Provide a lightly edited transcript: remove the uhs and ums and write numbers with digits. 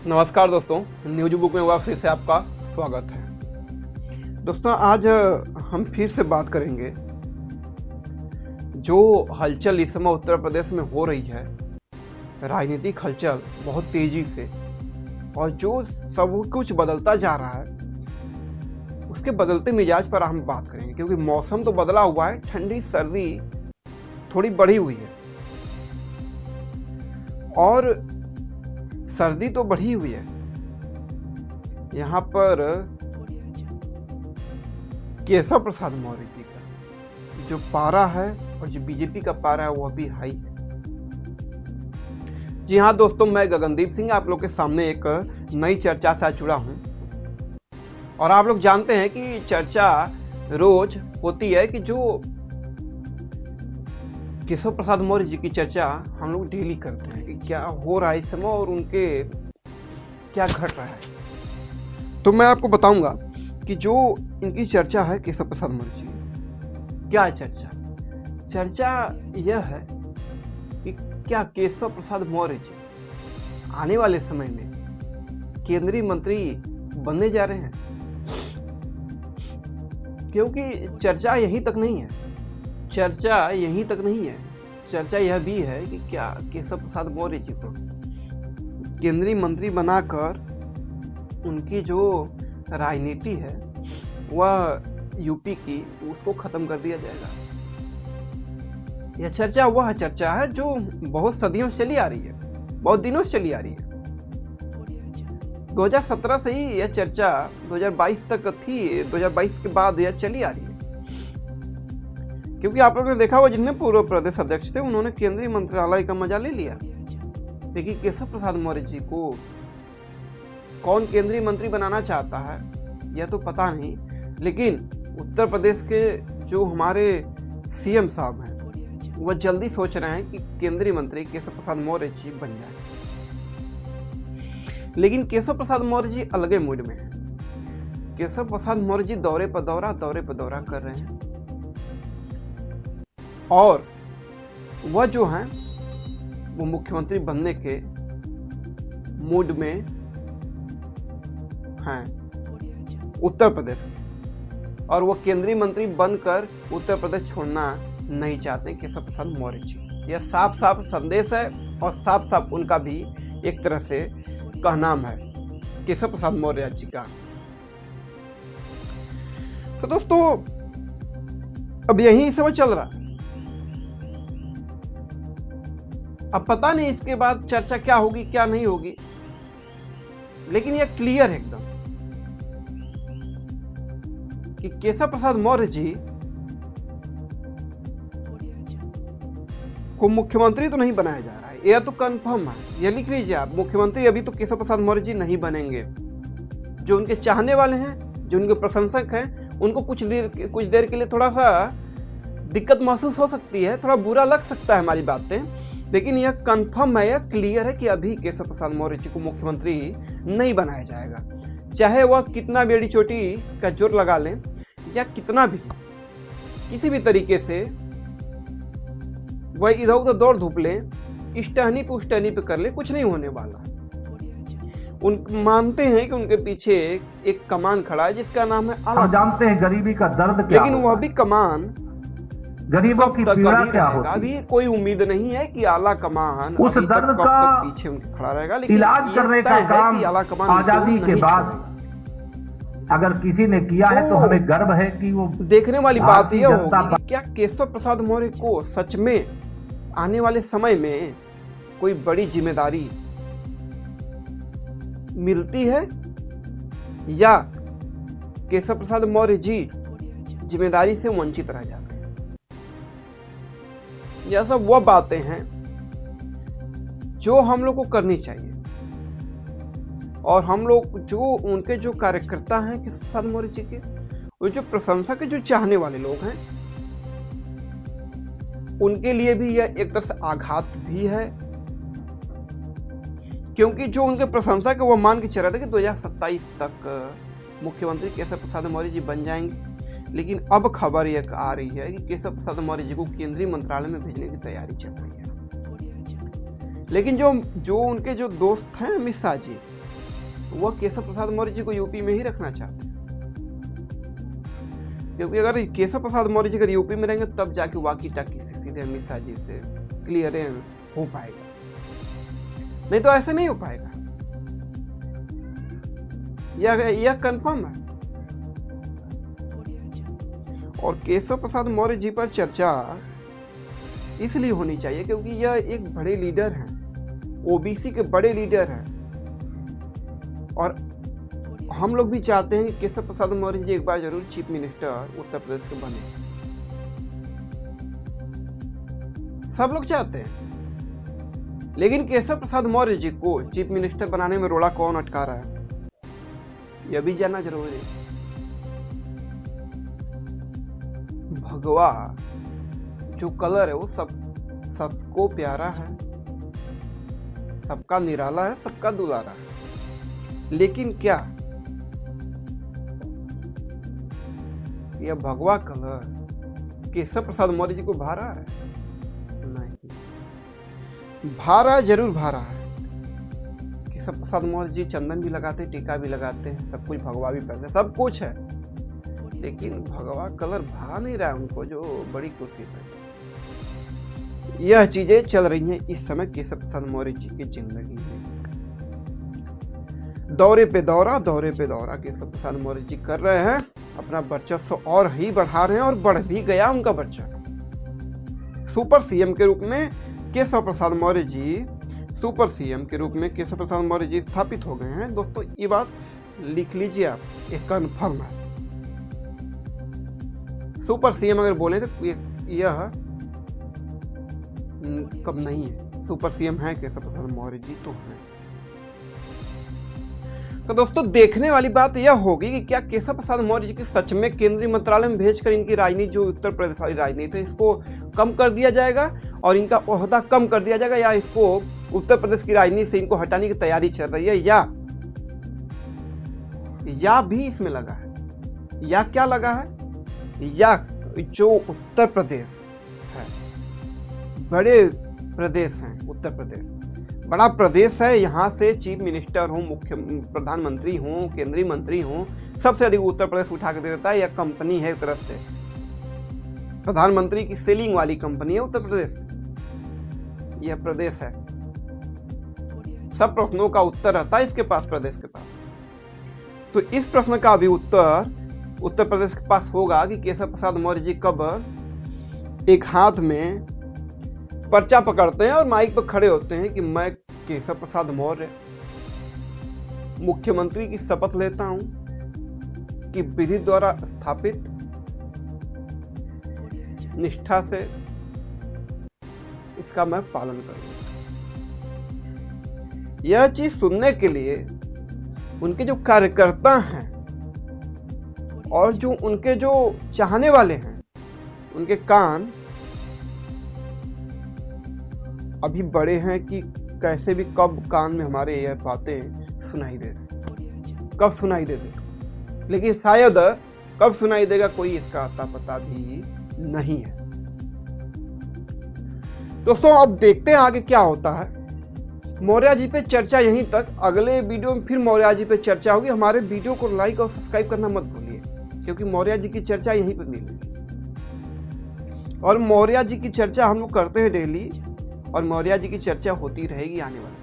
नमस्कार दोस्तों, news book में हुआ फिर से आपका स्वागत है। दोस्तों, आज हम फिर से बात करेंगे जो हलचल इस समय उत्तर प्रदेश में हो रही है, राजनीतिक हलचल बहुत तेजी से, और जो सब कुछ बदलता जा रहा है उसके बदलते मिजाज पर हम बात करेंगे। क्योंकि मौसम तो बदला हुआ है, ठंडी सर्दी थोड़ी बढ़ी हुई है, और सर्दी तो बढ़ी हुई है। यहाँ पर केशव प्रसाद मौर्य जी का जो पारा है और जो बीजेपी का पारा है वह भी हाई है। जी हाँ दोस्तों, मैं गगनदीप सिंह आप लोग के सामने एक नई चर्चा से जुड़ा हूँ। और आप लोग जानते हैं कि चर्चा रोज होती है कि जो केशव प्रसाद मौर्य जी की चर्चा हम लोग डेली करते हैं कि क्या हो रहा है इस समय और उनके क्या घट रहा है। तो मैं आपको बताऊंगा कि जो इनकी चर्चा है केशव प्रसाद मौर्य जी, क्या चर्चा यह है कि क्या केशव प्रसाद मौर्य जी आने वाले समय में केंद्रीय मंत्री बनने जा रहे हैं। क्योंकि चर्चा यहीं तक नहीं है, चर्चा यह भी है कि क्या केशव प्रसाद मौर्य जी को केंद्रीय मंत्री बनाकर उनकी जो राजनीति है वह यूपी की उसको खत्म कर दिया जाएगा। यह चर्चा वह चर्चा है जो बहुत सदियों से चली आ रही है, बहुत दिनों से चली आ रही है। 2017 से ही यह चर्चा 2022 तक थी, 2022 के बाद यह चली आ रही है। क्योंकि आप लोगों ने देखा हुआ, जितने पूर्व प्रदेश अध्यक्ष थे उन्होंने केंद्रीय मंत्रालय का मजा ले लिया, लेकिन केशव प्रसाद मौर्य जी को कौन केंद्रीय मंत्री बनाना चाहता है यह तो पता नहीं। लेकिन उत्तर प्रदेश के जो हमारे सीएम साहब हैं वह जल्दी सोच रहे हैं कि केंद्रीय मंत्री केशव प्रसाद मौर्य जी बन जाए। लेकिन केशव प्रसाद मौर्य जी अलगे मूड में है। केशव प्रसाद मौर्य जी दौरे पर दौरा कर रहे हैं, और वह जो हैं वो मुख्यमंत्री बनने के मूड में हैं उत्तर प्रदेश के, और वो केंद्रीय मंत्री बनकर उत्तर प्रदेश छोड़ना नहीं चाहते केशव प्रसाद मौर्य जी। यह साफ साफ संदेश है और साफ साफ उनका भी एक तरह से कहनाम है केशव प्रसाद मौर्य जी का। तो दोस्तों, अब यही समय चल रहा है। अब पता नहीं इसके बाद चर्चा क्या होगी क्या नहीं होगी, लेकिन यह क्लियर है एकदम कि केशव प्रसाद मौर्य जी को मुख्यमंत्री तो नहीं बनाया जा रहा है, यह तो कंफर्म है। यह लिख लीजिए आप, मुख्यमंत्री अभी तो केशव प्रसाद मौर्य जी नहीं बनेंगे। जो उनके चाहने वाले हैं, जो उनके प्रशंसक हैं, उनको कुछ देर के लिए थोड़ा सा दिक्कत महसूस हो सकती है, थोड़ा बुरा लग सकता है हमारी बातें, लेकिन यह कंफर्म है, यह क्लियर है कि अभी केशव प्रसाद मौर्य जी को मुख्यमंत्री नहीं बनाया जाएगा। चाहे वह कितना भी एड़ी चोटी का जोर लगा लें या कितना भी किसी भी तरीके से वह इधर उधर दौड़ धूप लें, इस टहनी पे कर ले, कुछ नहीं होने वाला। उन मानते हैं कि उनके पीछे एक कमान खड़ा है जिसका नाम है आला। हम जानते हैं गरीबी का दर्द क्या, लेकिन वह भी कमान गरीबों की पीड़ा क्या होती है। अभी कोई उम्मीद नहीं है कि आला कमान उस दर्द का पीछे उनके खड़ा रहेगा, लेकिन इलाज करने का काम आजादी के बाद अगर किसी ने किया है तो हमें गर्व है कि वो। देखने वाली बात यह होगी कि क्या केशव प्रसाद मौर्य को सच में आने वाले समय में कोई बड़ी जिम्मेदारी मिलती है, या केशव प्रसाद मौर्य जी जिम्मेदारी से वंचित रह जाते हैं। यह सब वह बातें हैं जो हम लोग को करनी चाहिए, और हम लोग जो उनके जो कार्यकर्ता हैं केशव प्रसाद मौर्य जी के, वो जो प्रशंसक के जो चाहने वाले लोग हैं, उनके लिए भी यह एक तरह से आघात भी है। क्योंकि जो उनके प्रशंसक है वो मान के चल रहे थे कि 2027 तक मुख्यमंत्री केशव प्रसाद मौर्य जी बन जाएंगे, लेकिन अब खबर यह आ रही है कि केशव प्रसाद मौर्य जी को केंद्रीय मंत्रालय में भेजने की तैयारी चल रही है। लेकिन जो उनके जो दोस्त हैं अमित शाह जी, वह केशव प्रसाद मौर्य जी को यूपी में ही रखना चाहते हैं, क्योंकि अगर केशव प्रसाद मौर्य जी अगर यूपी में रहेंगे तब जाके वाकी टाकी से सीधे अमित शाह जी से क्लियरेंस हो पाएगा, नहीं तो ऐसे नहीं हो पाएगा। यह कंफर्म है। और केशव प्रसाद मौर्य जी पर चर्चा इसलिए होनी चाहिए क्योंकि यह एक बड़े लीडर हैं, ओबीसी के बड़े लीडर हैं, और हम लोग भी चाहते हैं कि केशव प्रसाद मौर्य जी एक बार जरूर चीफ मिनिस्टर उत्तर प्रदेश के बने। सब लोग चाहते हैं, लेकिन केशव प्रसाद मौर्य जी को चीफ मिनिस्टर बनाने में रोड़ा कौन अटका रहा है, यह भी जानना जरूरी है। भगवा जो कलर है वो सबको प्यारा है, सबका निराला है, सबका दुलारा है, लेकिन क्या यह भगवा कलर केशव प्रसाद मौर्य जी को भा रहा है? नहीं, भा रहा है, जरूर भा रहा है। केशव प्रसाद मौर्य जी चंदन भी लगाते हैं, टीका भी लगाते हैं, सब कुछ भगवा भी पहनते हैं, सब कुछ है, लेकिन भगवा कलर भा नहीं रहा है उनको जो बड़ी कुर्सी पर। यह चीजें चल रही हैं इस समय केशव प्रसाद मौर्य जी की जिंदगी में। दौरे पे दौरा केशव प्रसाद मौर्य जी कर रहे हैं, अपना वर्चस्व और ही बढ़ा रहे हैं, और बढ़ भी गया उनका वर्चस्व। सुपर सीएम के रूप में केशव प्रसाद मौर्य जी स्थापित हो गए हैं। दोस्तों ये बात लिख लीजिए आप, ये कन्फर्म है। सुपर सीएम अगर बोले तो यह कब नहीं है, सुपर सीएम है केशव प्रसाद मौर्य जी तो है। तो दोस्तों देखने वाली बात यह होगी कि क्या केशव प्रसाद मौर्य जी की सच में केंद्रीय मंत्रालय में भेजकर इनकी राजनीति, जो उत्तर प्रदेश वाली राजनीति है, इसको कम कर दिया जाएगा और इनका ओहदा कम कर दिया जाएगा, या इसको उत्तर प्रदेश की राजनीति से इनको हटाने की तैयारी चल रही है, या भी इसमें लगा है। या क्या लगा है, या जो उत्तर प्रदेश है, बड़े प्रदेश हैं, उत्तर प्रदेश बड़ा प्रदेश है, यहाँ से चीफ मिनिस्टर हो, मुख्य प्रधानमंत्री हो, केंद्रीय मंत्री हो, सबसे अधिक उत्तर प्रदेश उठा के दे देता है। यह कंपनी है एक तरह से, प्रधानमंत्री की सेलिंग वाली कंपनी है उत्तर प्रदेश, यह प्रदेश है। सब प्रश्नों का उत्तर रहता है इसके पास, प्रदेश के पास। तो इस प्रश्न का भी उत्तर प्रदेश के पास होगा कि केशव प्रसाद मौर्य जी कब एक हाथ में पर्चा पकड़ते हैं और माइक पर खड़े होते हैं कि मैं केशव प्रसाद मौर्य मुख्यमंत्री की शपथ लेता हूं कि विधि द्वारा स्थापित निष्ठा से इसका मैं पालन करूंगा। यह चीज सुनने के लिए उनके जो कार्यकर्ता हैं और जो उनके जो चाहने वाले हैं, उनके कान अभी बड़े हैं कि कैसे भी कब कान में हमारे यह बातें सुनाई दे, कब सुनाई दे दे, लेकिन शायद कब सुनाई देगा कोई इसका अता पता भी नहीं है। दोस्तों अब देखते हैं आगे क्या होता है। मौर्य जी पे चर्चा यहीं तक, अगले वीडियो में फिर मौर्य जी पे चर्चा होगी। हमारे वीडियो को लाइक और सब्सक्राइब करना मत भूलिए, क्योंकि मौर्य जी की चर्चा यहीं पर मिलेगी, और मौर्य जी की चर्चा हम लोग करते हैं डेली, और मौर्य जी की चर्चा होती रहेगी आने वाले